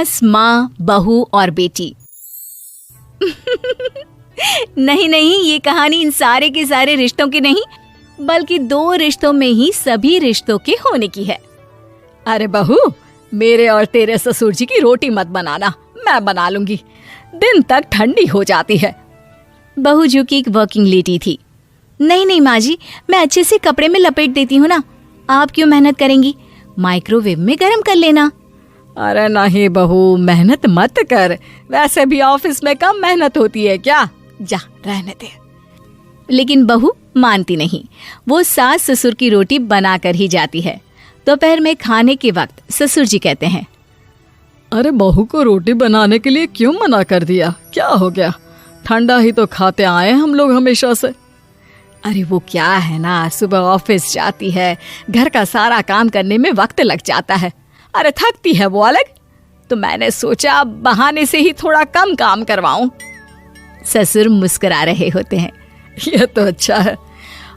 सास, माँ, बहू और बेटी। नहीं नहीं, ये कहानी इन सारे के सारे रिश्तों की नहीं, बल्कि 2 रिश्तों में ही सभी रिश्तों के होने की है। अरे बहू, मेरे और तेरे ससुर जी की रोटी मत बनाना, मैं बना लूंगी, दिन तक ठंडी हो जाती है। बहू जो कि एक वर्किंग लेडी थी। नहीं नहीं माँ जी, मैं अच्छे से कपड़े में लपेट देती हूँ ना, आप क्यों मेहनत करेंगी, माइक्रोवेव में गर्म कर लेना। अरे नहीं बहू, मेहनत मत कर, वैसे भी ऑफिस में कम मेहनत होती है क्या, जा रहने दे। लेकिन बहू मानती नहीं, वो सास ससुर की रोटी बनाकर ही जाती है। दोपहर में खाने के वक्त ससुर जी कहते हैं, अरे बहू को रोटी बनाने के लिए क्यों मना कर दिया, क्या हो गया, ठंडा ही तो खाते आए हम लोग हमेशा से। अरे वो क्या है ना, सुबह ऑफिस जाती है, घर का सारा काम करने में वक्त लग जाता है, अरे थकती है वो अलग, तो मैंने सोचा बहाने से ही थोड़ा कम काम करवाऊं। ससुर मुस्कुरा रहे होते हैं। ये तो अच्छा है,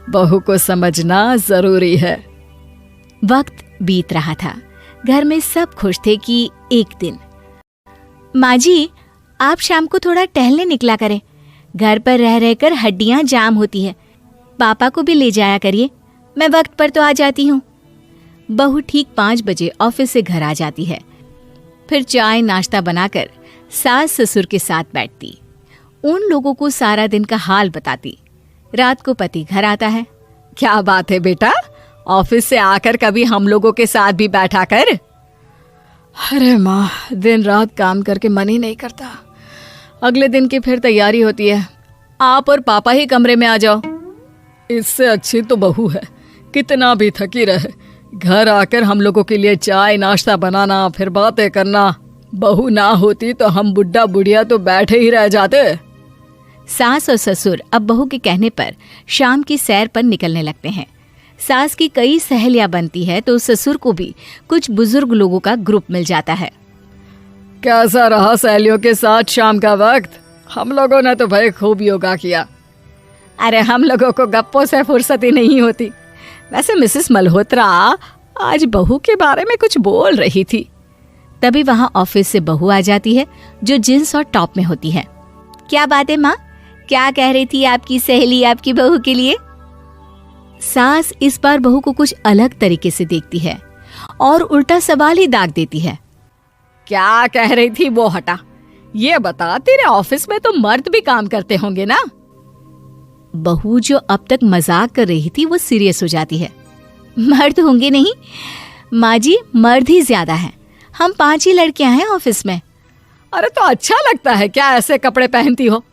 बहू को समझना जरूरी है। वक्त बीत रहा था, घर में सब खुश थे कि एक दिन, माँ जी आप शाम को थोड़ा टहलने निकला करें, घर पर रह रहकर हड्डियां जाम होती है, पापा को भी ले जाया करिए, मैं वक्त पर तो आ जाती हूँ। बहू ठीक 5 बजे ऑफिस से घर आ जाती है, फिर चाय नाश्ता बनाकर सास ससुर के साथ बैठती, उन लोगों को सारा दिन का हाल बताती। रात को पति घर आता है। क्या बात है बेटा, ऑफिस से आकर कभी हम लोगों के साथ भी बैठा कर। अरे माँ, दिन रात काम करके मन ही नहीं करता, अगले दिन की फिर तैयारी होती है, आप और पापा ही कमरे में आ जाओ। इससे अच्छी तो बहू है, कितना भी थकी रहे, घर आकर हम लोगों के लिए चाय नाश्ता बनाना, फिर बातें करना। बहू ना होती तो हम बुढ़ा बुढ़िया तो बैठे ही रह जाते। सास और ससुर अब बहू के कहने पर शाम की सैर पर निकलने लगते हैं। सास की कई सहेलियां बनती है तो ससुर को भी कुछ बुजुर्ग लोगों का ग्रुप मिल जाता है। कैसा रहा सहेलियों के साथ शाम का वक्त? हम लोगों ने तो भाई खूब योगा किया। अरे हम लोगों को गप्पों से फुर्सत ही नहीं होती। वैसे मिसेस मल्होत्रा आज बहू के बारे में कुछ बोल रही थी। तभी वहां ऑफिस से बहू आ जाती है जो जींस और टॉप में होती है। क्या बात है माँ, क्या कह रही थी आपकी सहेली आपकी बहू के लिए? सास इस बार बहू को कुछ अलग तरीके से देखती है और उल्टा सवाल ही दाग देती है। क्या कह रही थी वो हटा, ये बता, तेरे ऑफिस में तो मर्द भी काम करते होंगे ना? बहू जो अब तक मजाक कर रही थी वो सीरियस हो जाती है। मर्द होंगे नहीं माँ जी, मर्द ही ज्यादा हैं, हम 5 ही लड़कियां हैं ऑफिस में। अरे तो अच्छा लगता है क्या ऐसे कपड़े पहनती हो?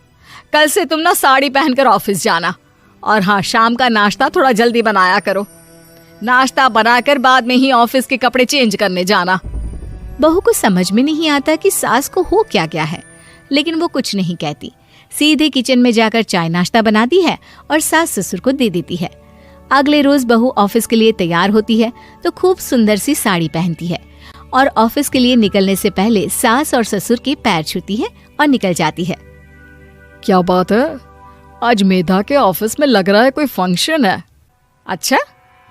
कल से तुम ना साड़ी पहनकर ऑफिस जाना, और हाँ, शाम का नाश्ता थोड़ा जल्दी बनाया करो, नाश्ता बनाकर बाद में ही ऑफिस के कपड़े चेंज करने जाना। बहू को समझ में नहीं आता कि सास को हो क्या गया है, लेकिन वो कुछ नहीं कहती, सीधे किचन में जाकर चाय नाश्ता बनाती है और सास ससुर को दे देती है। अगले रोज बहू ऑफिस के लिए तैयार होती है तो खूब सुंदर सी साड़ी पहनती है और ऑफिस के लिए निकलने से पहले सास और ससुर के पैर छूती है और निकल जाती है। क्या बात है, आज मेधा के ऑफिस में लग रहा है कोई फंक्शन है। अच्छा,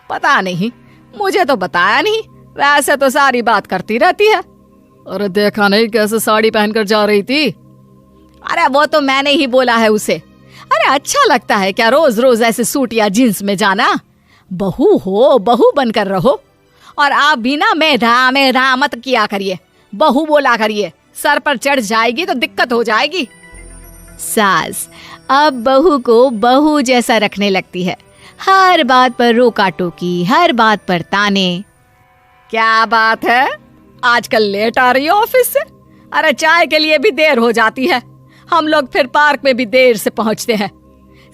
पता नहीं, मुझे तो बताया नहीं, वैसे तो सारी बात करती रहती है। अरे देखा नहीं कैसे साड़ी पहनकर जा रही थी? अरे वो तो मैंने ही बोला है उसे। अरे अच्छा लगता है क्या रोज रोज ऐसे सूट या जींस में जाना? बहू हो, बहू बनकर रहो। और आप भी ना मेधा मेधा मत किया करिए, बहू बोला करिए, सर पर चढ़ जाएगी तो दिक्कत हो जाएगी। सास अब बहू को बहू जैसा रखने लगती है, हर बात पर रोका टोकी, हर बात पर ताने। क्या बात है, आजकल लेट आ रही है ऑफिस से? अरे चाय के लिए भी देर हो जाती है, हम लोग फिर पार्क में भी देर से पहुंचते हैं।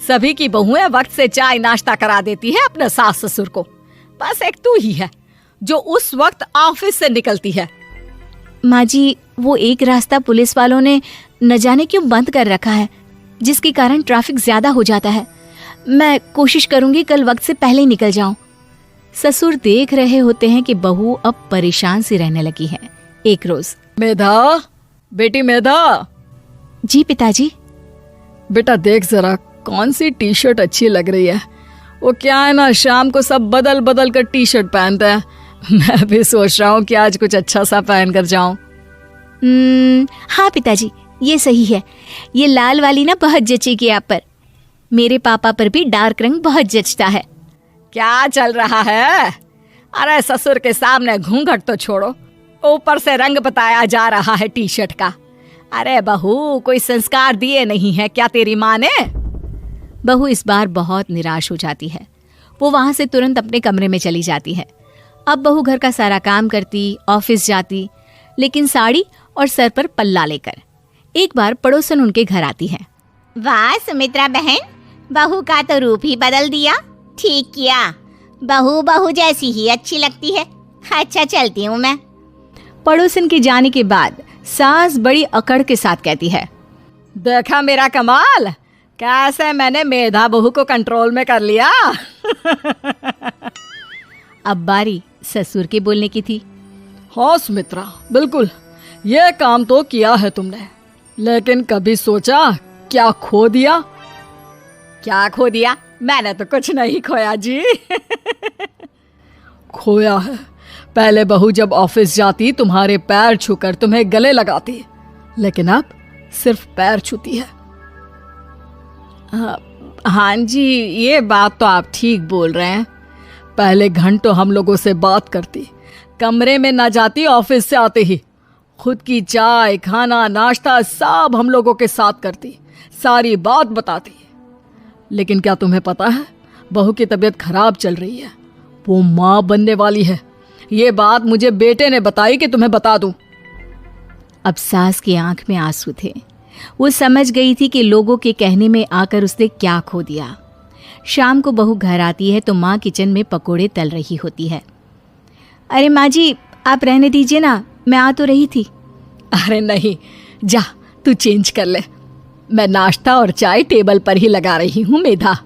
सभी की बहुएं वक्त से चाय नाश्ता करा देती है अपने सास ससुर को, बस एक तू ही है जो उस वक्त ऑफिस से निकलती है। माँ जी, वो एक रास्ता पुलिस वालों ने न जाने क्यों बंद कर रखा है, जिसके कारण ट्रैफिक ज्यादा हो जाता है। मैं कोशिश करूंगी कल वक्त से पहले निकल जाऊं। ससुर देख रहे होते हैं कि बहू अब परेशान सी रहने लगी है। एक रोज, मेधा, बेटी मेधा। जी पिताजी। बेटा देख जरा कौन सी टी शर्ट अच्छी लग रही है। वो क्या है ना, शाम को सब बदल बदल कर टी शर्ट पहनते हैं, मैं भी सोच रहा हूँ कि आज कुछ अच्छा सा पहन कर जाऊं। हाँ पिताजी, ये सही है। ये लाल वाली ना बहुत जचेगी आप पर। मेरे पापा पर भी डार्क रंग बहुत जचता है। क्या चल रहा है? अरे ससुर के सामने घूंघट तो छोड़ो, ऊपर से रंग बताया जा रहा है टी शर्ट का। अरे बहू, कोई संस्कार दिए नहीं है क्या तेरी माँ ने? बहू इस बार बहुत निराश हो जाती है। वो वहां से तुरंत अपने कमरे में चली जाती है। अब बहू घर का सारा काम करती, ऑफिस जाती, लेकिन साड़ी और सर पर पल्ला लेकर। एक बार पड़ोसन उनके घर आती है। वाह सुमित्रा बहन, बहू का तो रूप ही बदल दिया। ठीक किया, बहू बहू जैसी ही अच्छी लगती है। अच्छा चलती हूँ मैं। पड़ोसन के जाने के बाद सास बड़ी अकड़ के साथ कहती है, देखा मेरा कमाल, कैसे मैंने मेधा बहू को कंट्रोल में कर लिया। अब बारी ससुर के बोलने की थी। हाँ सुमित्रा, बिल्कुल ये काम तो किया है तुमने, लेकिन कभी सोचा क्या खो दिया? क्या खो दिया? मैंने तो कुछ नहीं खोया जी। खोया है, पहले बहू जब ऑफिस जाती तुम्हारे पैर छूकर तुम्हें गले लगाती, लेकिन अब सिर्फ पैर छूती है। हाँ जी, ये बात तो आप ठीक बोल रहे हैं। पहले घंटों हम लोगों से बात करती, कमरे में ना जाती, ऑफिस से आते ही खुद की चाय, खाना, नाश्ता सब हम लोगों के साथ करती, सारी बात बताती। लेकिन क्या तुम्हें पता है, बहू की तबीयत खराब चल रही है, वो माँ बनने वाली है। ये बात मुझे बेटे ने बताई कि तुम्हें बता दूं। अब सास की आंख में आंसू थे। वो समझ गई थी कि लोगों के कहने में आकर उसने क्या खो दिया। शाम को बहू घर आती है तो माँ किचन में पकोड़े तल रही होती है। अरे माँ जी, आप रहने दीजिए ना, मैं आ तो रही थी। अरे नहीं, जा तू चेंज कर ले, मैं नाश्ता और चाय टेबल पर ही लगा रही हूँ मेधा।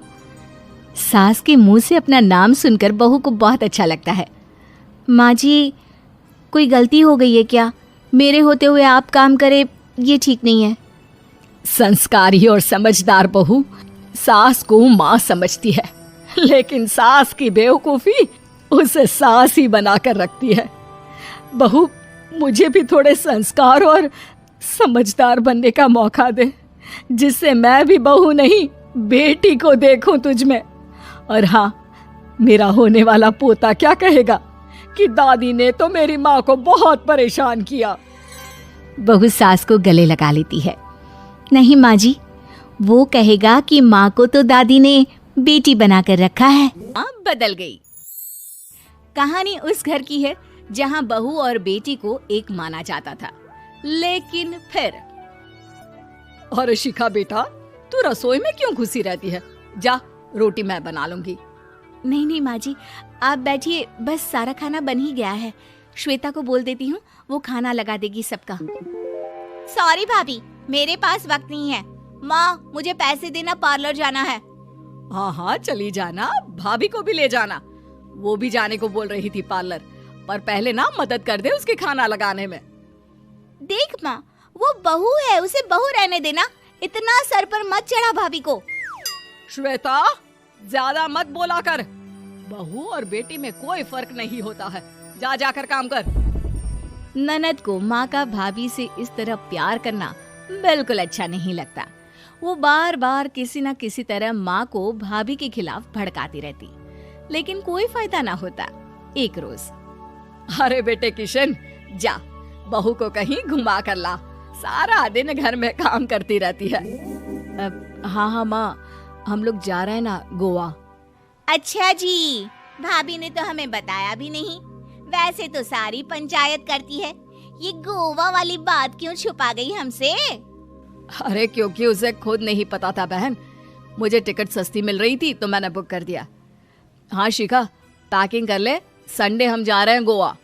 सास के मुंह से अपना नाम सुनकर बहू को बहुत अच्छा लगता है। माँ जी, कोई गलती हो गई है क्या? मेरे होते हुए आप काम करे, ये ठीक नहीं है। संस्कारी और समझदार बहू सास को माँ समझती है, लेकिन सास की बेवकूफी उसे सास ही बनाकर रखती है। बहू, मुझे भी थोड़े संस्कार और समझदार बनने का मौका दे, जिससे मैं भी बहू नहीं बेटी को देखूं तुझ में। और हाँ, मेरा होने वाला पोता क्या कहेगा कि दादी ने तो मेरी माँ को बहुत परेशान किया। बहू सास को गले लगा लेती है। नहीं माँ जी, वो कहेगा कि माँ को तो दादी ने बेटी बनाकर रखा है। बदल गई। कहानी उस घर की है जहाँ बहू और बेटी को एक माना जाता था, लेकिन फिर। अरे शिखा बेटा, तू रसोई में क्यों घुसी रहती है? जा, रोटी मैं बना लूंगी। नहीं नहीं माँ जी, आप बैठिए, बस सारा खाना बन ही गया है। श्वेता को बोल देती हूँ, वो खाना लगा देगी सबका। सॉरी भाभी, मेरे पास वक्त नहीं है। माँ, मुझे पैसे देना, पार्लर जाना है। हाँ हाँ चली जाना, भाभी को भी ले जाना। वो भी जाने को बोल रही थी पार्लर, पर पहले ना मदद कर दे उसके खाना लगाने में। देख माँ, वो बहू है, उसे बहू रहने देना। इतना सर पर मत चढ़ा भाभी को। श्वेता, ज्यादा मत बोला कर। बहू और बेटी में कोई फर्क नहीं होता है। जा जाकर काम कर। ननद को माँ का भाभी से इस तरह प्यार करना बिल्कुल अच्छा नहीं लगता। वो बार बार किसी न किसी तरह माँ को भाभी के खिलाफ भड़काती रहती, लेकिन कोई फायदा ना होता। एक रोज, अरे बेटे किशन, जा बहू को कहीं घुमा कर ला, सारा दिन घर में काम करती रहती है। हाँ माँ, हम लोग जा रहे हैं ना गोवा। अच्छा जी, भाभी ने तो हमें बताया भी नहीं। वैसे तो सारी पंचायत करती है, ये गोवा वाली बात क्यों छुपा गई हमसे? अरे क्योंकि उसे खुद नहीं पता था बहन, मुझे टिकट सस्ती मिल रही थी तो मैंने बुक कर दिया। हाँ शिखा, पैकिंग कर ले, संडे हम जा रहे हैं गोवा।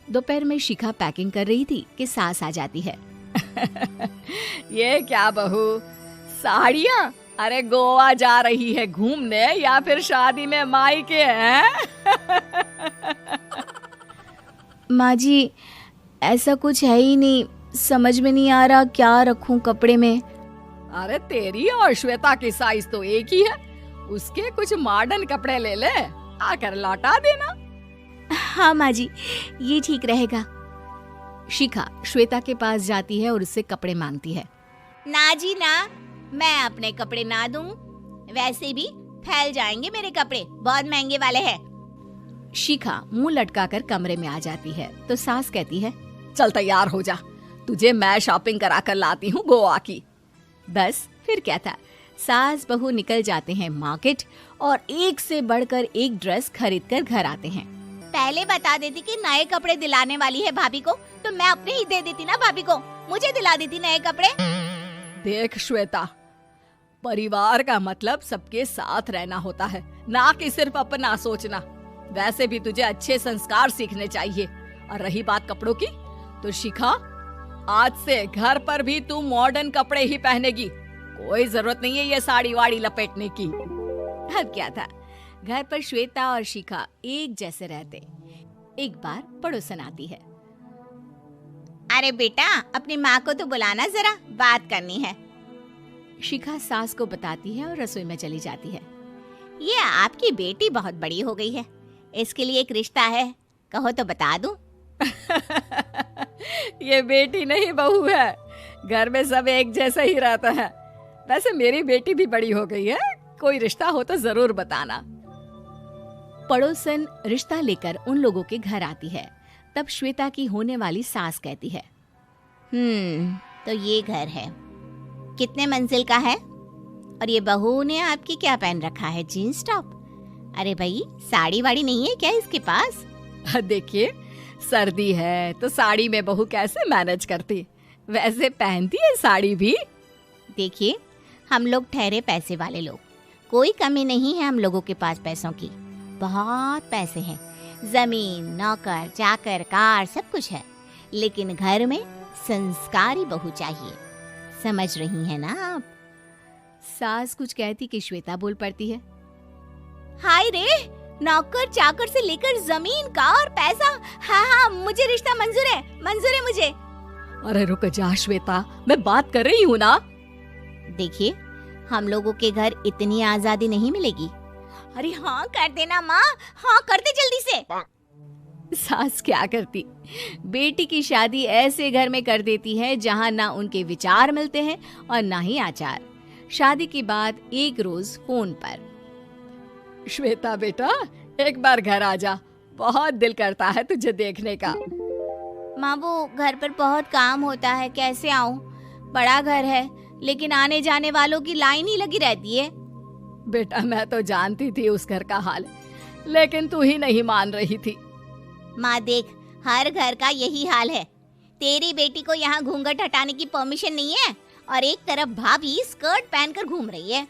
दोपहर में शिखा पैकिंग कर रही थी कि सास आ जाती है। ये क्या बहू, साड़ियाँ? अरे गोवा जा रही है घूमने या फिर शादी में मायके हैं? माँ जी, ऐसा कुछ है ही नहीं, समझ में नहीं आ रहा क्या रखूं कपड़े में। अरे तेरी और श्वेता की साइज तो एक ही है, उसके कुछ मॉडर्न कपड़े ले ले, आकर लौटा देना। हाँ माँ जी, ये ठीक रहेगा। शिखा श्वेता के पास जाती है और उससे कपड़े मांगती है। ना जी ना, मैं अपने कपड़े ना दूं। वैसे भी फैल जाएंगे मेरे कपड़े, बहुत महंगे वाले हैं। शिखा मुंह लटकाकर कमरे में आ जाती है तो सास कहती है, चल तैयार हो जा, तुझे मैं शॉपिंग करा कर लाती हूँ गोवा की। बस फिर क्या था, सास बहू निकल जाते हैं मार्केट और एक से बढ़कर एक ड्रेस खरीद कर घर आते हैं। पहले बता देती कि नए कपड़े दिलाने वाली है भाभी को, तो मैं अपने ही दे देती ना भाभी को, मुझे दिला देती नए कपड़े। देख श्वेता, परिवार का मतलब सबके साथ रहना होता है, ना कि सिर्फ अपना सोचना। वैसे भी तुझे अच्छे संस्कार सीखने चाहिए। और रही बात कपड़ों की, तो शिखा, आज से घर पर भी तू मॉडर्न कपड़े ही पहनेगी। कोई जरूरत नहीं है ये साड़ी वाड़ी लपेटने की। अब क्या था, घर पर श्वेता और शिखा एक जैसे रहते। एक बार पड़ोसन आती है। अरे बेटा, अपनी माँ को तो बुलाना, जरा बात करनी है। शिखा सास को बताती है और रसोई में चली जाती है। ये आपकी बेटी बहुत बड़ी हो गई है, इसके लिए एक रिश्ता है, कहो तो बता दूं। ये बेटी नहीं बहू है, घर में सब एक जैसा ही रहता है। वैसे मेरी बेटी भी बड़ी हो गई है, कोई रिश्ता हो तो जरूर बताना। पड़ोसन रिश्ता लेकर उन लोगों के घर आती है। तब श्वेता की होने वाली सास कहती है, तो ये घर है, कितने मंजिल का है? और ये बहू ने आपकी क्या पहन रखा है, जीन्स टॉप? अरे भाई, साड़ी वाड़ी नहीं है क्या इसके पास? देखिए, सर्दी है तो साड़ी में बहू कैसे मैनेज करती, वैसे पहनती है साड़ी भी। देखिए, हम लोग ठहरे पैसे वाले लोग, कोई कमी नहीं है हम लोगों के पास पैसों की, बहुत पैसे हैं, जमीन, नौकर चाकर, कार, सब कुछ है, लेकिन घर में संस्कारी बहू चाहिए। समझ रही है ना आप? सास कुछ कहती कि श्वेता बोल पड़ती है, हाय रे, नौकर चाकर से लेकर जमीन, कार, पैसा, हाँ, मुझे रिश्ता मंजूर है मुझे। अरे रुक जा श्वेता, मैं बात कर रही हूँ ना। देखिए, हम लोगों के घर इतनी आजादी नहीं मिलेगी। अरे हाँ कर देना माँ, हाँ कर दे जल्दी से। सास क्या करती, बेटी की शादी ऐसे घर में कर देती है जहाँ ना उनके विचार मिलते हैं और ना ही आचार। शादी के बाद एक रोज फोन पर, श्वेता बेटा, एक बार घर आ जा, बहुत दिल करता है तुझे देखने का। माँ, वो घर पर बहुत काम होता है, कैसे आऊँ? बड़ा घर है, लेकिन आने जाने वालों की लाइन ही लगी रहती है। बेटा, मैं तो जानती थी उस घर का हाल, लेकिन तू ही नहीं मान रही थी। माँ देख, हर घर का यही हाल है। तेरी बेटी को यहाँ घूंघट हटाने की परमिशन नहीं है और एक तरफ भाभी स्कर्ट पहनकर घूम रही है।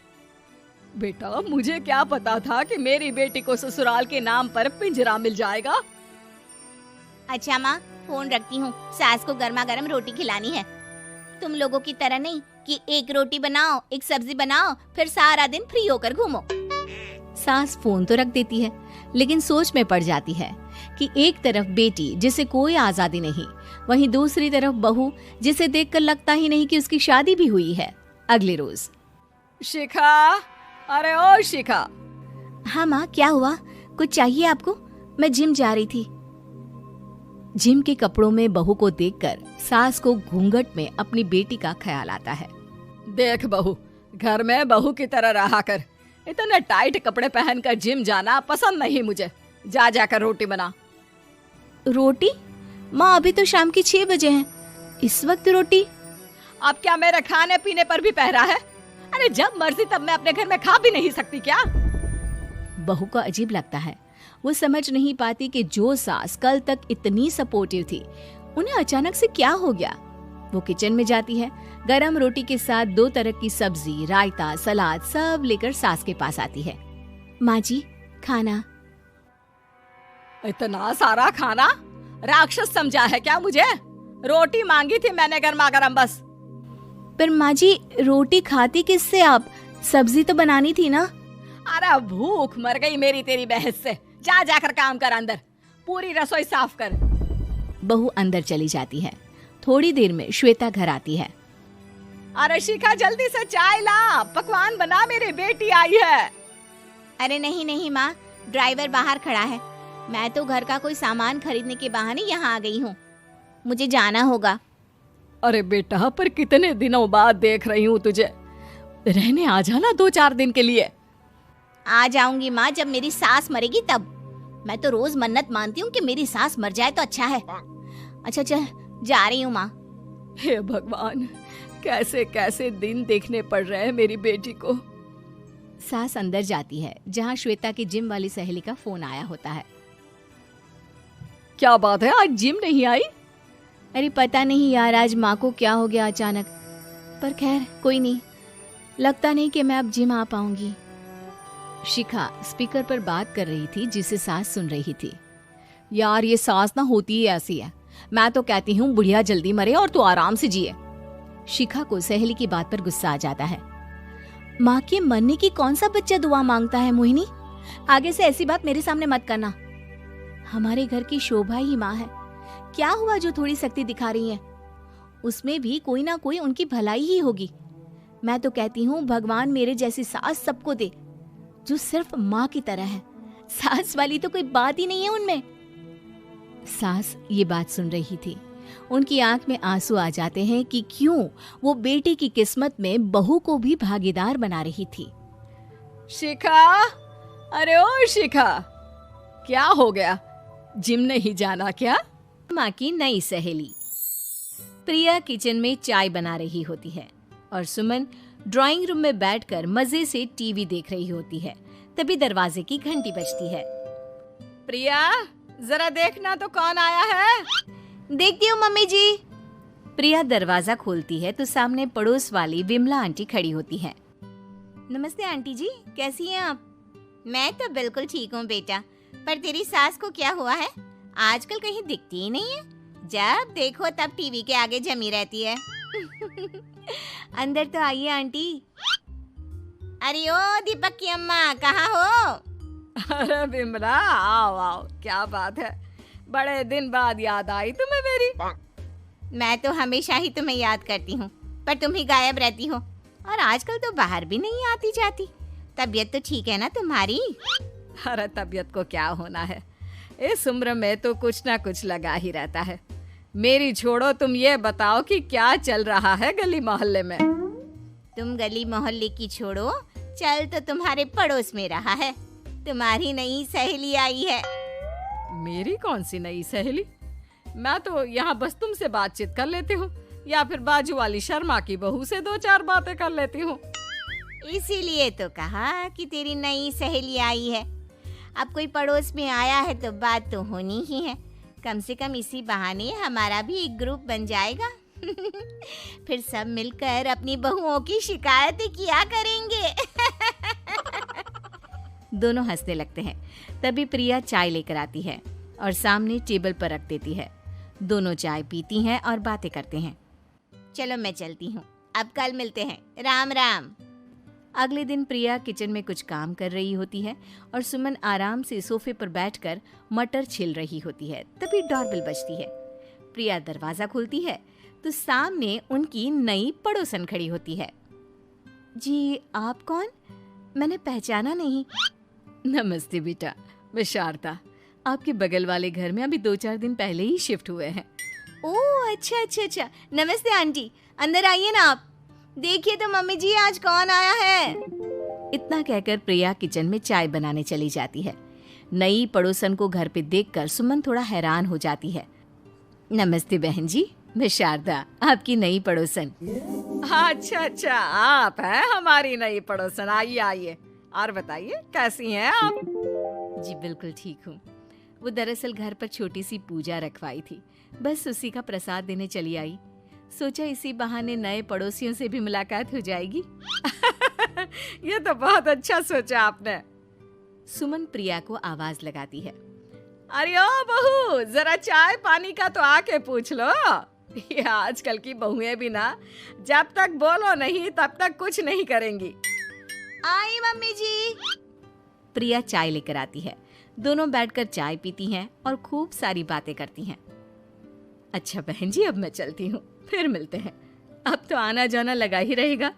बेटा, मुझे क्या पता था कि मेरी बेटी को ससुराल के नाम पर पिंजरा मिल जाएगा। अच्छा माँ, फोन रखती हूँ, सास को गर्मा गर्म रोटी खिलानी है। तुम लोगों की तरह नहीं कि एक रोटी बनाओ, एक सब्जी बनाओ, फिर सारा दिन फ्री होकर घूमो। सास फोन तो रख देती है, लेकिन सोच में पड़ जाती है कि एक तरफ बेटी जिसे कोई आजादी नहीं, वहीं दूसरी तरफ बहू जिसे देखकर लगता ही नहीं कि उसकी शादी भी हुई है। अगले रोज, शिखा, अरे ओ शिखा। हाँ माँ, क्या हुआ? कुछ चाहिए आपको? मैं जिम जा रही थी। जिम के कपड़ों में बहू को देखकर सास को घूंघट में अपनी बेटी का ख्याल आता है। देख बहू, घर में बहू की तरह रहा कर, इतने टाइट कपड़े पहनकर जिम जाना पसंद नहीं मुझे। जा जाकर रोटी बना। रोटी? माँ, अभी तो शाम के 6 बजे हैं, इस वक्त रोटी? अब क्या मेरे खाने पीने पर भी पहरा है? अरे जब मर्जी तब मैं अपने घर में खा भी नहीं सकती क्या? बहू को अजीब लगता है। वो समझ नहीं पाती कि जो सास कल तक इतनी सपोर्टिव थी, उन्हें अचानक से क्या हो गया। वो किचन में जाती है, गरम रोटी के साथ 2 तरह की सब्जी, रायता, सलाद सब लेकर सास के पास आती है। माँ जी, खाना। इतना सारा खाना? राक्षस समझा है क्या मुझे? रोटी मांगी थी मैंने गर्मा गर्म बस। पर माँ जी, रोटी खाती किससे आप? सब्जी तो बनानी थी ना। अरे भूख मर गई मेरी तेरी बहस से। जा जाकर काम कर, अंदर पूरी रसोई साफ कर। बहू अंदर चली जाती है। थोड़ी देर में श्वेता घर आती है। अरे शिखा, जल्दी से चाय ला, पकवान बना, मेरी बेटी आई है। अरे नहीं नहीं माँ, ड्राइवर बाहर खड़ा है, मैं तो घर का कोई सामान खरीदने के बहाने यहाँ आ गई हूँ। मुझे जाना होगा। अरे बेटा, पर कितने दिनों बाद देख रही हूँ तुझे, रहने आ जाना 2-4 दिन के लिए। आ जाऊंगी माँ, जब मेरी सास मरेगी तब। मैं तो रोज मन्नत मानती हूँ कि मेरी सास मर जाए तो अच्छा है। अच्छा चल, जा रही हूँ माँ। हे भगवान, कैसे कैसे दिन देखने पड़ रहे हैं मेरी बेटी को। सास अंदर जाती है जहाँ श्वेता की जिम वाली सहेली का फोन आया होता है। क्या बात है, आज जिम नहीं आई? अरे पता नहीं यार, आज माँ को क्या हो गया अचानक। पर खैर कोई नहीं, लगता नहीं कि मैं अब जिम आ पाऊंगी। शिखा स्पीकर पर बात कर रही थी जिसे सास सुन रही थी। यार ये सास ना होती ही ऐसी है। मैं तो कहती हूँ बुढ़िया जल्दी मरे और तू आराम से जिए। शिखा को सहेली की बात पर गुस्सा आ जाता है। माँ के मरने की कौन सा बच्चा दुआ मांगता है मोहिनी? आगे से ऐसी बात मेरे सामने मत करना। हमारे घर की शोभा ही माँ है। क्या हुआ जो थोड़ी शक्ति दिखा रही है? उसमें भी कोई ना कोई उनकी भलाई ही होगी। मैं तो कहती हूँ भगवान मेरे जैसी सास सबको दे, जो सिर्फ माँ की तरह है। सास वाली तो कोई बात ही नहीं है उनमें। सास ये बात सुन रही थी। उनकी आंख में आंसू आ जाते हैं कि क्यों वो बेटे की किस्मत में बहू को भी भागीदार बना रही थी। शिखा, अरे ओ शिखा, क्या हो गया, जिम नहीं जाना क्या? माँ की नई सहेली प्रिया किचन में चाय बना रही होती है और सुमन ड्राइंग रूम में बैठकर मजे से टीवी देख रही होती है। तभी दरवाजे की घंटी बजती है। प्रिया, जरा देखना तो कौन आया है। देखती हूँ मम्मी जी। प्रिया दरवाजा खोलती है तो सामने पड़ोस वाली विमला आंटी खड़ी होती है। नमस्ते आंटी जी, कैसी हैं आप? मैं तो बिल्कुल ठीक हूँ बेटा, पर तेरी सास को क्या हुआ है? आजकल कहीं दिखती ही नहीं है। जब देखो तब टीवी के आगे जमी रहती है। अंदर तो आइए आंटी। अरे ओ दीपक की अम्मा, कहाँ हो? अरे विमला, आओ आओ, क्या बात है, बड़े दिन बाद याद आई तुम्हें मेरी। मैं तो हमेशा ही तुम्हें याद करती हूँ, पर तुम ही गायब रहती हो और आजकल तो बाहर भी नहीं आती जाती। तबीयत तो ठीक है ना तुम्हारी? अरे तबीयत को क्या होना है, इस उम्र में तो कुछ ना कुछ लगा ही रहता है। मेरी छोड़ो, तुम ये बताओ कि क्या चल रहा है गली मोहल्ले में। तुम गली मोहल्ले की छोड़ो, चल तो तुम्हारे पड़ोस में रहा है। तुम्हारी नई सहेली आई है। मेरी कौन सी नई सहेली? मैं तो यहाँ बस तुमसे बातचीत कर लेती हूँ या फिर बाजू वाली शर्मा की बहू से 2-4 बातें कर लेती हूँ। इसीलिए तो कहा कि तेरी नई सहेली आई है। अब कोई पड़ोस में आया है तो बात तो होनी ही है। कम से कम इसी बहाने हमारा भी एक ग्रुप बन जाएगा। फिर सब मिलकर अपनी बहुओं की शिकायतें किया करेंगे। दोनों हंसने लगते हैं। तभी प्रिया चाय लेकर आती है और सामने टेबल पर रख देती है। दोनों चाय पीती हैं और बातें करते हैं। चलो मैं चलती हूँ, अब कल मिलते हैं। राम राम। अगले दिन प्रिया किचन में कुछ काम कर रही होती है और सुमन आराम से सोफे पर बैठकर मटर छिल रही होती है। तभी डोरबेल बजती है। प्रिया दरवाजा खोलती है तो सामने उनकी नई पड़ोसन खड़ी होती है। जी आप कौन? मैंने पहचाना नहीं। नमस्ते बेटा, मैं शारदा, आपके बगल वाले घर में अभी 2-4 दिन पहले ही शिफ्ट हुए हैं। ओह अच्छा अच्छा अच्छा, नमस्ते आंटी, अंदर आइए ना आप। देखिए तो मम्मी जी, आज कौन आया है। इतना कहकर प्रिया किचन में चाय बनाने चली जाती है। नई पड़ोसन को घर पे देखकर सुमन थोड़ा हैरान हो जाती है। नमस्ते बहन जी, मैं शारदा, आपकी नई पड़ोसन। अच्छा अच्छा, आप हैं हमारी नई पड़ोसन। आइए आइए, और बताइए कैसी हैं आप? जी बिल्कुल ठीक हूँ। वो दरअसल घर पर छोटी सी पूजा रखवाई थी, बस उसी का प्रसाद देने चली आई। सोचा इसी बहाने नए पड़ोसियों से भी मुलाकात हो जाएगी। ये तो बहुत अच्छा सोचा आपने। सुमन प्रिया को आवाज लगाती है। अरे ओ बहू, जरा चाय पानी का तो आके पूछ लो। ये आजकल की बहुएं भी ना, जब तक बोलो नहीं तब तक कुछ नहीं करेंगी। आई मम्मी जी। प्रिया चाय लेकर आती है। दोनों बैठकर चाय पीती हैं और खूब सारी बातें करती हैं। अच्छा बहन जी, अब मैं चलती हूँ, फिर मिलते हैं। अब तो आना जाना लगा ही रहेगा।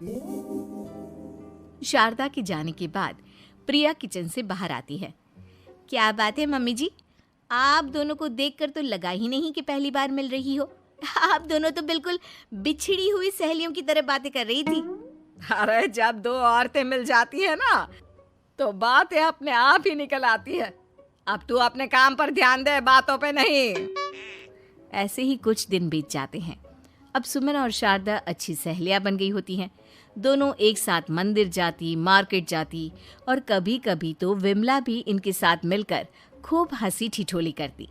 शारदा के जाने के बाद प्रिया किचन से बाहर आती है। क्या बात है मम्मी जी, आप दोनों को देखकर तो लगा ही नहीं कि पहली बार मिल रही हो। आप दोनों तो बिल्कुल बिछड़ी हुई सहेलियों की तरह बातें कर रही थी। अरे जब दो औरतें मिल जाती है ना तो बातें अपने आप ही निकल आती है। अब तू अपने काम पर ध्यान दे, बातों पे नहीं। ऐसे ही कुछ दिन बीत जाते हैं। अब सुमन और शारदा अच्छी सहेलियां बन गई होती हैं। दोनों एक साथ मंदिर जाती, मार्केट जाती और कभी कभी तो विमला भी इनके साथ मिलकर खूब हंसी ठिठोली करती।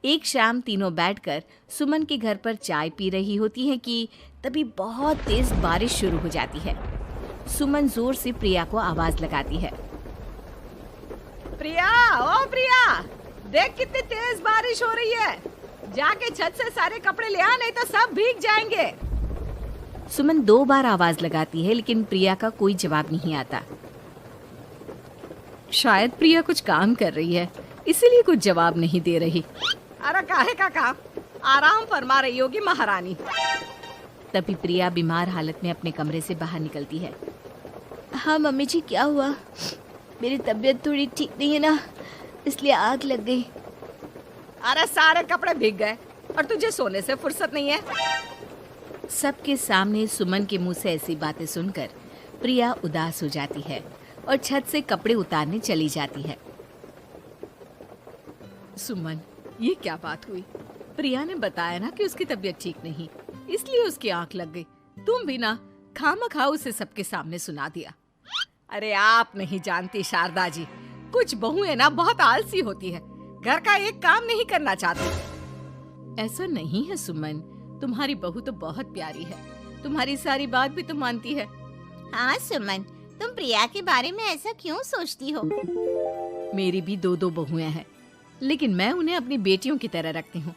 एक शाम तीनों बैठकर सुमन के घर पर चाय पी रही होती हैं कि तभी बहुत तेज बारिश शुरू हो जाती है। सुमन जोर से प्रिया को आवाज लगाती है। प्रिया, ओ प्रिया, देख कितनी तेज बारिश हो रही है। जाके छत से सारे कपड़े ले आ, नहीं तो सब भीग जाएंगे। सुमन 2 बार आवाज लगाती है लेकिन प्रिया का कोई जवाब नहीं आता। शायद प्रिया कुछ काम कर रही है, इसीलिए कुछ जवाब नहीं दे रही। अरे काहे का काम, आराम फरमा रही होगी महारानी। तभी प्रिया बीमार हालत में अपने कमरे से बाहर निकलती है। हाँ मम्मी जी, क्या हुआ? मेरी तबीयत थोड़ी ठीक नहीं है ना, इसलिए आग लग गई। अरे सारे कपड़े भीग गए और तुझे सोने से फुर्सत नहीं है। सबके सामने सुमन के मुंह से ऐसी बातें सुनकर प्रिया उदास हो जाती है और छत से कपड़े उतारने चली जाती है। सुमन, ये क्या बात हुई? प्रिया ने बताया ना कि उसकी तबीयत ठीक नहीं, इसलिए उसकी आंख लग गई। तुम भी ना खामखा उसे सबके सामने सुना दिया। अरे आप नहीं जानती शारदा जी, कुछ बहुएं ना बहुत आलसी होती है, घर का एक काम नहीं करना चाहती। ऐसा नहीं है सुमन, तुम्हारी बहू तो बहुत प्यारी है, तुम्हारी सारी बात भी तो मानती है। हाँ सुमन, तुम प्रिया के बारे में ऐसा क्यों सोचती हो? मेरी भी 2 बहुएं हैं, लेकिन मैं उन्हें अपनी बेटियों की तरह रखती हूँ।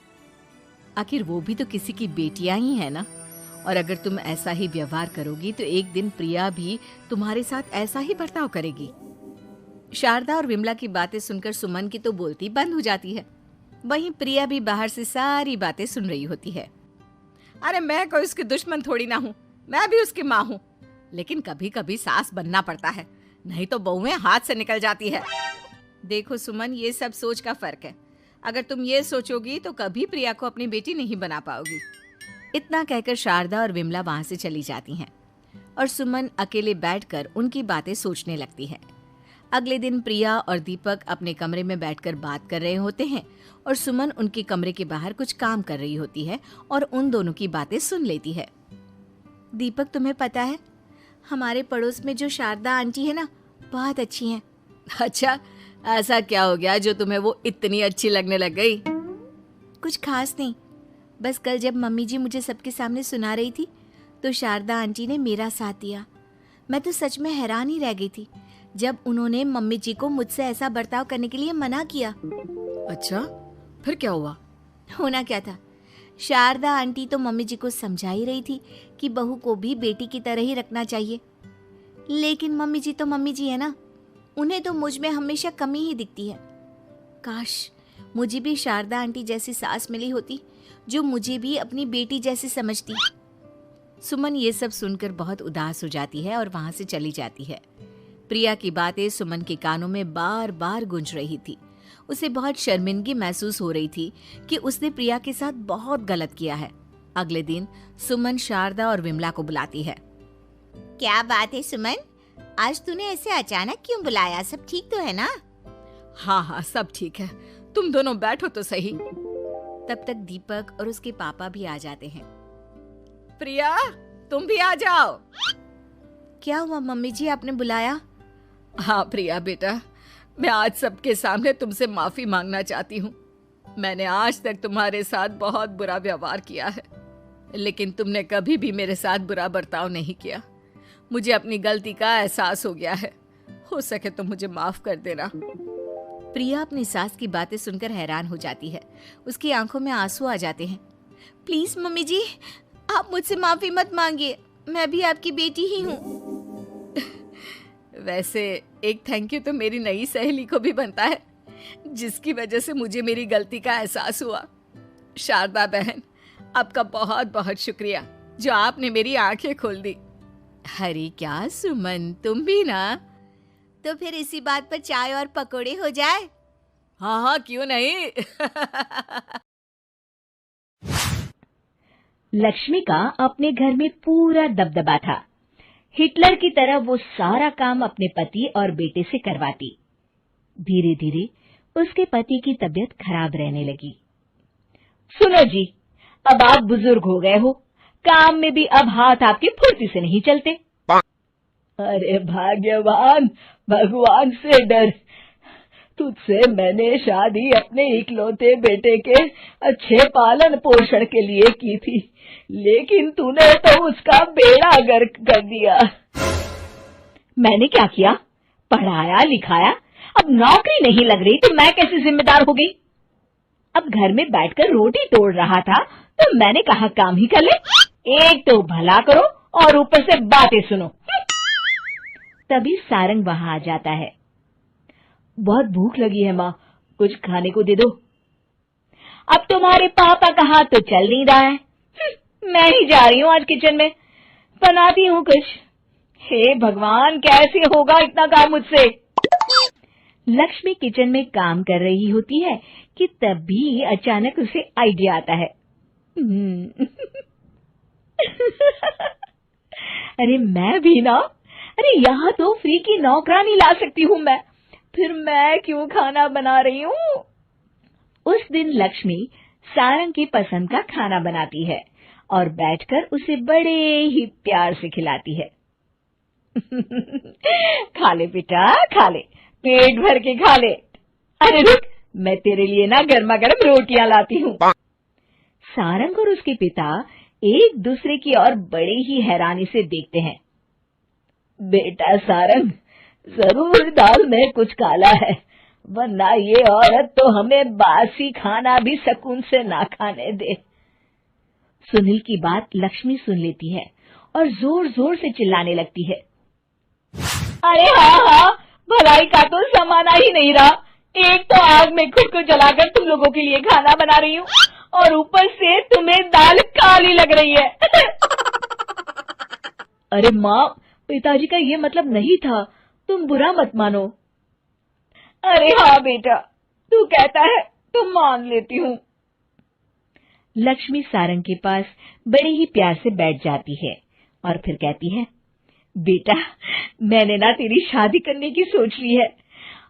आखिर वो भी तो किसी की बेटियां ही है ना। और अगर तुम ऐसा ही व्यवहार करोगी तो एक दिन प्रिया भी तुम्हारे साथ ऐसा ही बर्ताव करेगी। शारदा और विमला की बातें सुनकर सुमन की तो बोलती बंद हो जाती है। वहीं प्रिया भी बाहर से सारी बातें सुन रही होती है। अरे मैं कोई उसकी दुश्मन थोड़ी ना हूँ, मैं भी उसकी माँ हूँ, लेकिन कभी कभी सास बनना पड़ता है, नहीं तो बहुएं हाथ से निकल जाती है। देखो सुमन, ये सब सोच का फर्क है। अगर तुम ये सोचोगी तो कभी प्रिया को अपनी बेटी नहीं बना पाओगी। इतना कहकर शारदा और विमला वहां से चली जाती हैं और सुमन अकेले बैठकर उनकी बातें सोचने लगती है। अगले दिन प्रिया और दीपक अपने कमरे में बैठकर बात कर रहे होते हैं और सुमन उनके कमरे के बाहर कुछ काम कर रही होती है और उन दोनों की बातें सुन लेती है। दीपक, तुम्हें पता है हमारे पड़ोस में जो शारदा आंटी है ना, बहुत अच्छी हैं। अच्छा, ऐसा क्या हो गया जो तुम्हें वो इतनी अच्छी लगने लग गई? कुछ खास नहीं, बस कल जब मम्मी जी मुझे सबके सामने सुना रही थी तो शारदा आंटी ने मेरा साथ दिया। मैं तो सच में हैरान ही रह गई थी जब उन्होंने मम्मी जी को मुझसे ऐसा बर्ताव करने के लिए मना किया। अच्छा, फिर क्या हुआ? होना क्या था, शारदा आंटी तो मम्मी जी को समझा ही रही थी कि बहू को भी बेटी की तरह ही रखना चाहिए, लेकिन मम्मी जी तो मम्मी जी है ना, उन्हें तो मुझ में हमेशा कमी ही दिखती है। काश मुझे भी शारदा आंटी जैसी सास मिली होती जो मुझे भी अपनी बेटी जैसी समझती। सुमन ये सब सुनकर बहुत उदास हो जाती है और वहां से चली जाती है। प्रिया की बातें सुमन के कानों में बार बार गूंज रही थी। उसे बहुत शर्मिंदगी महसूस हो रही थी कि उसने प्रिया के साथ बहुत गलत किया है। अगले दिन सुमन शारदा और विमला को बुलाती है। क्या बात है सुमन, आज तूने ऐसे अचानक क्यों बुलाया? सब ठीक तो है ना? हाँ हाँ, सब ठीक है, तुम दोनों बैठो तो सही। तब तक दीपक और उसके पापा भी आ जाते हैं। प्रिया, तुम भी आ जाओ। क्या हुआ मम्मी जी, आपने बुलाया? हाँ प्रिया बेटा, मैं आज सबके सामने तुमसे माफी मांगना चाहती हूँ। मैंने आज तक तुम्हारे साथ बहुत बुरा व्यवहार किया है, लेकिन तुमने कभी भी मेरे साथ बुरा बर्ताव नहीं किया। मुझे अपनी गलती का एहसास हो गया है, हो सके तो मुझे माफ कर देना। प्रिया अपनी सास की बातें सुनकर हैरान हो जाती है। उसकी आंखों में आंसू आ जाते हैं। प्लीज मम्मी जी, आप मुझसे माफी मत मांगिए, मैं भी आपकी बेटी ही हूँ। वैसे एक थैंक यू तो मेरी नई सहेली को भी बनता है, जिसकी वजह से मुझे मेरी गलती का एहसास हुआ। शारदा बहन, आपका बहुत बहुत शुक्रिया जो आपने मेरी आंखें खोल दी। अरे क्या सुमन, तुम भी ना। तो फिर इसी बात पर चाय और पकोड़े हो जाए। हाँ हाँ, क्यों नहीं। लक्ष्मी का अपने घर में पूरा दबदबा था। हिटलर की तरह वो सारा काम अपने पति और बेटे से करवाती। धीरे धीरे उसके पति की तबीयत खराब रहने लगी। सुनो जी, अब आप बुजुर्ग हो गए हो, काम में भी अब हाथ आपके फुर्ती से नहीं चलते। अरे भाग्यवान, भगवान से डर। तुझसे मैंने शादी अपने इकलौते बेटे के अच्छे पालन पोषण के लिए की थी, लेकिन तूने तो उसका बेड़ा गर्क कर दिया। मैंने क्या किया? पढ़ाया लिखाया, अब नौकरी नहीं लग रही तो मैं कैसे जिम्मेदार हो गई? अब घर में बैठकर रोटी तोड़ रहा था तो मैंने कहा काम ही कर ले। एक तो भला करो और ऊपर से बातें सुनो। तभी सारंग वहां आ जाता है। बहुत भूख लगी है माँ, कुछ खाने को दे दो। अब तुम्हारे पापा का हाथ तो चल नहीं रहा है। मैं ही जा रही हूँ आज किचन में, बनाती हूँ कुछ। हे भगवान, कैसे होगा इतना काम मुझसे। लक्ष्मी किचन में काम कर रही होती है कि तभी अचानक उसे आइडिया आता है। अरे मैं भी ना, अरे यहाँ तो फ्री की नौकरानी ला सकती हूँ मैं, फिर मैं क्यों खाना बना रही हूँ। उस दिन लक्ष्मी सारंग की पसंद का खाना बनाती है और बैठकर उसे बड़े ही प्यार से खिलाती है। खा ले बेटा, खा ले, पेट भर के खा ले। अरे रुक, मैं तेरे लिए ना गर्मा गर्म रोटियां लाती हूँ। सारंग और उसके पिता एक दूसरे की ओर बड़े ही हैरानी से देखते हैं। बेटा सारंग, जरूर दाल में कुछ काला है, वरना ये औरत तो हमें बासी खाना भी सुकून से ना खाने दे। सुनील की बात लक्ष्मी सुन लेती है और जोर जोर से चिल्लाने लगती है। अरे हाँ, भलाई का तो जमाना ही नहीं रहा। एक तो आग में खुद को जलाकर तुम लोगों के लिए खाना बना रही हूँ और ऊपर से तुम्हें दाल काली लग रही है। अरे माँ, पिताजी का ये मतलब नहीं था, तुम बुरा मत मानो। अरे हाँ बेटा, तू कहता है तो मान लेती हूँ। लक्ष्मी सारंग के पास बड़े ही प्यार से बैठ जाती है और फिर कहती है, बेटा मैंने ना तेरी शादी करने की सोच ली है।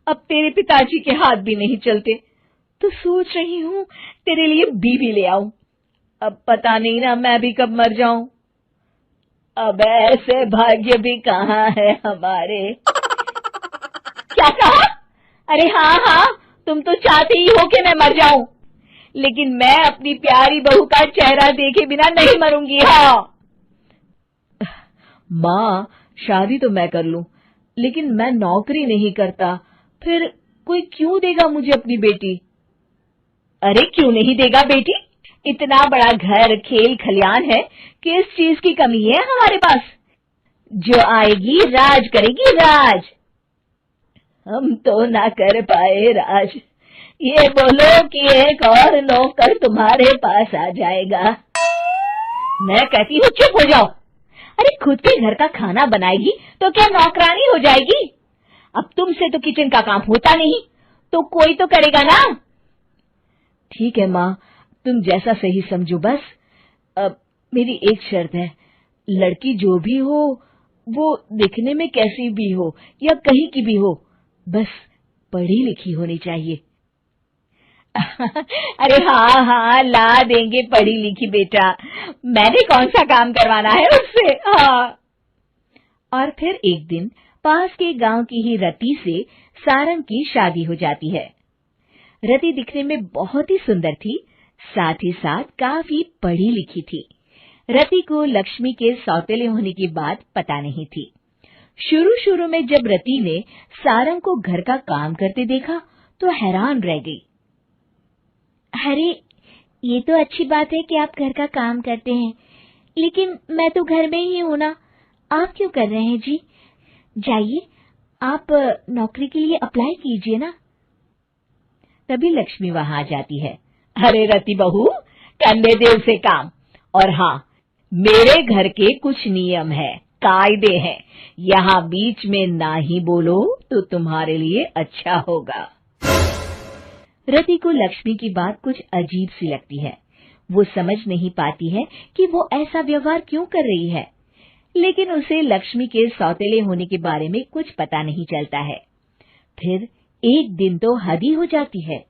अब तेरे पिताजी के हाथ भी नहीं चलते तो सोच रही हूँ तेरे लिए बीवी ले आऊं। अब पता नहीं ना मैं भी कब मर जाऊं। अब ऐसे भाग्य भी कहाँ है हमारे। क्या कहा? अरे हाँ, तुम तो चाहते ही हो कि मैं मर जाऊं, लेकिन मैं अपनी प्यारी बहू का चेहरा देखे बिना नहीं मरूंगी। हाँ माँ, शादी तो मैं कर लूं, लेकिन मैं नौकरी नहीं करता, फिर कोई क्यों देगा मुझे अपनी बेटी? अरे क्यों नहीं देगा बेटी? इतना बड़ा घर, खेल खलियान है, किस चीज की कमी है हमारे पास? जो आएगी राज करेगी, राज। हम तो ना कर पाए राज, ये बोलो कि एक और नौकर तुम्हारे पास आ जाएगा। मैं कहती हूँ चुप हो जाओ। अरे खुद के घर का खाना बनाएगी तो क्या नौकरानी हो जाएगी? अब तुमसे तो किचन का काम होता नहीं, तो कोई तो करेगा ना। ठीक है माँ, तुम जैसा सही समझो बस। अब मेरी एक शर्त है, लड़की जो भी हो वो दिखने में कैसी भी हो या कहीं की भी हो, बस पढ़ी लिखी होनी चाहिए। अरे हाँ, ला देंगे पढ़ी लिखी बेटा, मैंने कौन सा काम करवाना है उससे। हाँ। और फिर एक दिन पास के गांव की ही रति से सारंग की शादी हो जाती है। रति दिखने में बहुत ही सुंदर थी, साथ ही साथ काफी पढ़ी लिखी थी। रति को लक्ष्मी के सौतेले होने की बात पता नहीं थी। शुरू में जब रति ने सारंग को घर का काम करते देखा तो हैरान रह गई। अरे ये तो अच्छी बात है कि आप घर का काम करते हैं, लेकिन मैं तो घर में ही हूं ना, आप क्यों कर रहे हैं जी? जाइए, आप नौकरी के लिए अप्लाई कीजिए ना। तभी लक्ष्मी वहां आ जाती है। अरे रति बहू, करने दे उसे काम। और हाँ, मेरे घर के कुछ नियम है, कायदे हैं, यहाँ बीच में ना ही बोलो तो तुम्हारे लिए अच्छा होगा। रति को लक्ष्मी की बात कुछ अजीब सी लगती है। वो समझ नहीं पाती है कि वो ऐसा व्यवहार क्यों कर रही है, लेकिन उसे लक्ष्मी के सौतेले होने के बारे में कुछ पता नहीं चलता है। फिर एक दिन तो हद ही हो जाती है।